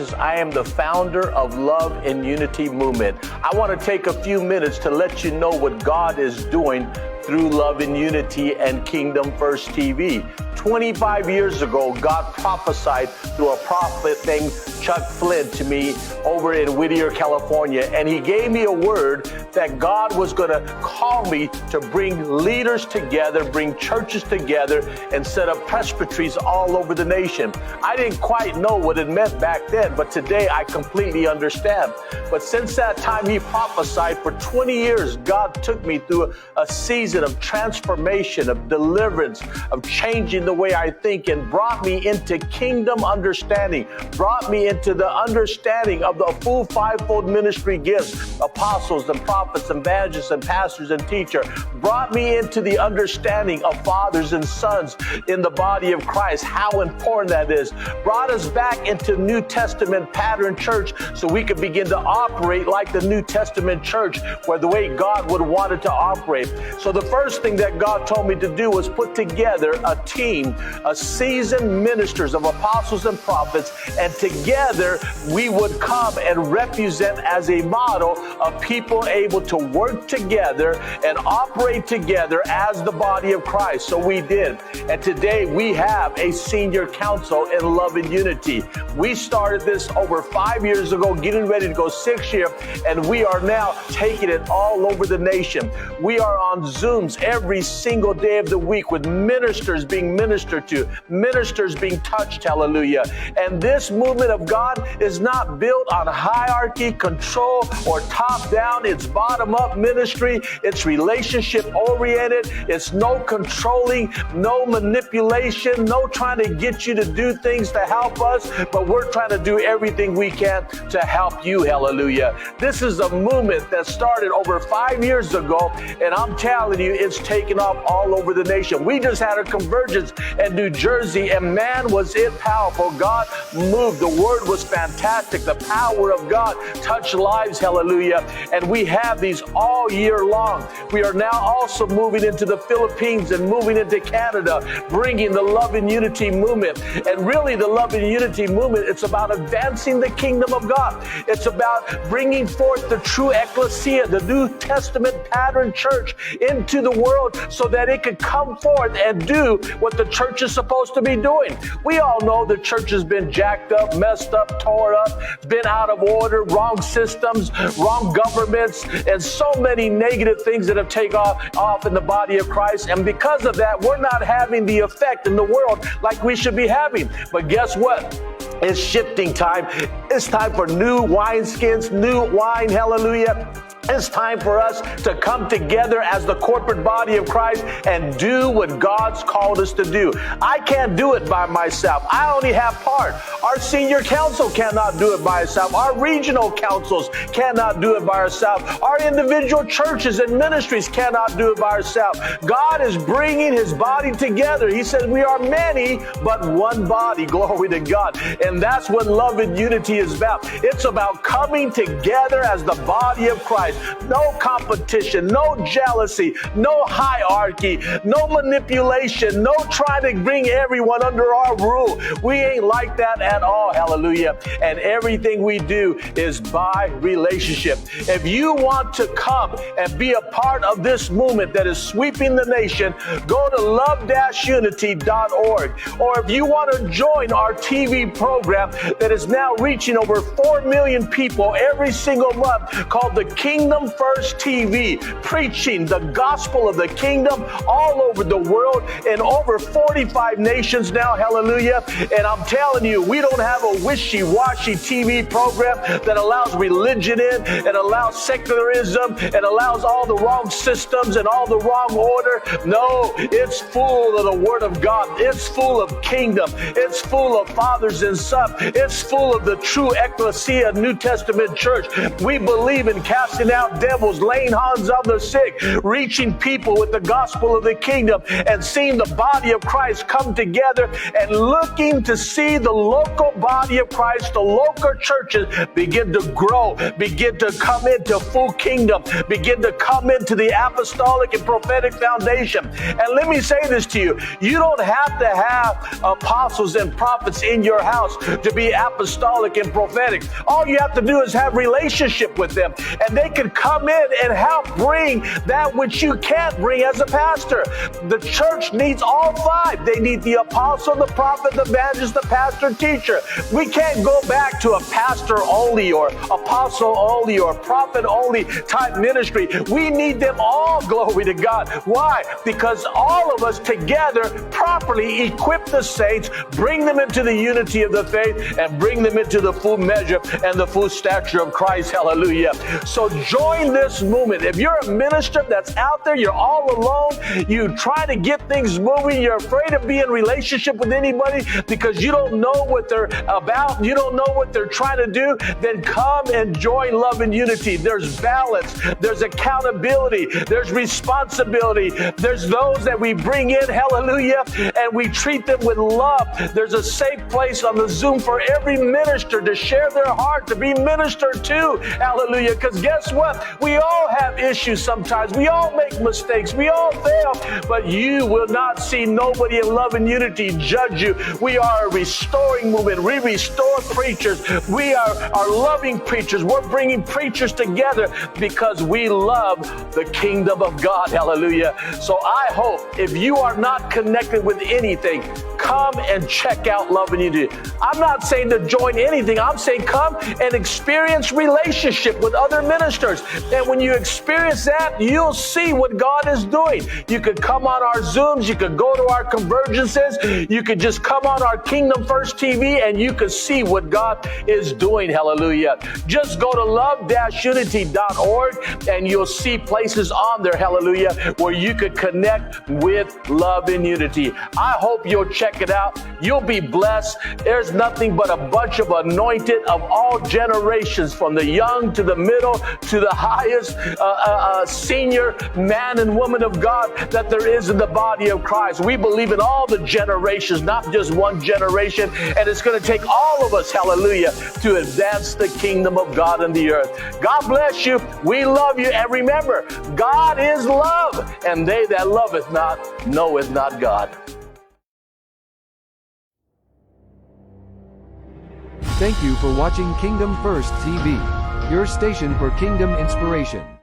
Maestas. I am the founder of Love and Unity Movement. I want to take a few minutes to let you know what God is doing through Love and Unity and Kingdom First TV. 25 years ago, God prophesied through a prophet named Chuck Flint to me over in Whittier, California. And he gave me a word that God was going to call me to bring leaders together, bring churches together, and set up presbyteries all over the nation. I didn't quite know what it meant back then, but today I completely understand. But since that time he prophesied, for 20 years, God took me through a season of transformation, of deliverance, of changing the way I think, and brought me into kingdom understanding, brought me into the understanding of the full fivefold ministry gifts, apostles and prophets, evangelists and pastors and teachers, brought me into the understanding of fathers and sons in the body of Christ, how important that is, brought us back into New Testament pattern church so we could begin to operate like the New Testament church, where the way God would want it to operate. So the first thing that God told me to do was put together a team, a seasoned ministers of apostles and prophets, and together we would come and represent as a model of people able to work together and operate together as the body of Christ. So we did. And today we have a senior council in Love and Unity. We started this over 5 years ago, getting ready to go 6 years, and we are now taking it all over the nation. We are on Zooms every single day of the week with ministers being ministered to, ministers being touched, hallelujah. And this movement of God is not built on hierarchy, control, or top-down. It's bottom-up ministry. It's relationship-oriented. It's no controlling, no manipulation, no trying to get you to do things to help us, but we're trying to do everything we can to help you, hallelujah. This is a movement that started over 5 years ago, and I'm telling you, it's taken off all over the nation. We just had a convergence in New Jersey, and man, was it powerful. God moved. The word was fantastic. The power of God touched lives, hallelujah. And we have these all year long. We are now also moving into the Philippines and moving into Canada, bringing the Love and Unity movement. And really, the Love and Unity movement, it's about advancing the kingdom of God. It's about bringing forth the true ecclesia, the New Testament pattern church, into the world so that it could come forth and do what the church is supposed to be doing. We all know the church has been jacked up, messed up, tore up, been out of order, wrong systems, wrong governments, and so many negative things that have taken off in the body of Christ. And because of that, we're not having the effect in the world like we should be having. But guess what? It's shifting time. It's time for new wineskins, new wine, hallelujah. It's time for us to come together as the corporate body of Christ and do what God's called us to do. I can't do it by myself. I only have part. Our senior council cannot do it by itself. Our regional councils cannot do it by ourselves. Our individual churches and ministries cannot do it by ourselves. God is bringing his body together. He says we are many, but one body. Glory to God. And that's what Love and Unity is about. It's about coming together as the body of Christ. No competition, no jealousy, no hierarchy, no manipulation, no trying to bring everyone under our rule. We ain't like that at all, hallelujah. And everything we do is by relationship. If you want to come and be a part of this movement that is sweeping the nation, go to love-unity.org. Or if you want to join our TV program that is now reaching over 4 million people every single month, called the Kingdom First TV, preaching the gospel of the kingdom all over the world in over 45 nations now, hallelujah. And I'm telling you, we don't have a wishy-washy TV program that allows religion in and allows secularism and allows all the wrong systems and all the wrong order. No, it's full of the word of God. It's full of kingdom. It's full of fathers and sons. It's full of the true ecclesia, New Testament church. We believe in casting out devils, laying hands on the sick, reaching people with the gospel of the kingdom, and seeing the body of Christ come together, and looking to see the local body of Christ, the local churches begin to grow, begin to come into full kingdom, begin to come into the apostolic and prophetic foundation. And let me say this to you, you don't have to have apostles and prophets in your house to be apostolic and prophetic. All you have to do is have relationship with them, and they can come in and help bring that which you can't bring as a pastor. The church needs all five. They need the apostle, the prophet, the evangelist, the pastor, teacher. We can't go back to a pastor only or apostle only or prophet only type ministry. We need them all, glory to God. Why? Because all of us together properly equip the saints, bring them into the unity of the faith, and bring them into the full measure and the full stature of Christ. Hallelujah. So join this movement. If you're a minister that's out there, you're all alone, you try to get things moving, you're afraid to be in relationship with anybody because you don't know what they're about, you don't know what they're trying to do, then come and join Love and Unity. There's balance, there's accountability, there's responsibility, there's those that we bring in, hallelujah, and we treat them with love. There's a safe place on the Zoom for every minister to share their heart, to be ministered to, hallelujah, because guess what? We all have issues sometimes. We all make mistakes. We all fail, but you will not see nobody in Love and Unity judge you. We are a restoring movement. We restore preachers. We are loving preachers. We're bringing preachers together because we love the kingdom of God, hallelujah. So I hope if you are not connected with anything, come and check out Love and Unity. I'm not saying to join anything. I'm saying come and experience relationship with other ministers. And when you experience that, you'll see what God is doing. You could come on our Zooms. You could go to our convergences. You could just come on our Kingdom First TV and you could see what God is doing. Hallelujah. Just go to love-unity.org and you'll see places on there, hallelujah, where you could connect with Love and Unity. I hope you'll check it out. You'll be blessed. There's nothing but a bunch of anointed of all generations, from the young to the middle to the highest senior man and woman of God that there is in the body of Christ. We believe in all the generations, not just one generation, and it's going to take all of us, hallelujah, to advance the kingdom of God in the earth. God bless you. We love you, and remember, God is love, and they that loveth not knoweth not God. Thank you for watching Kingdom First TV, your station for kingdom inspiration.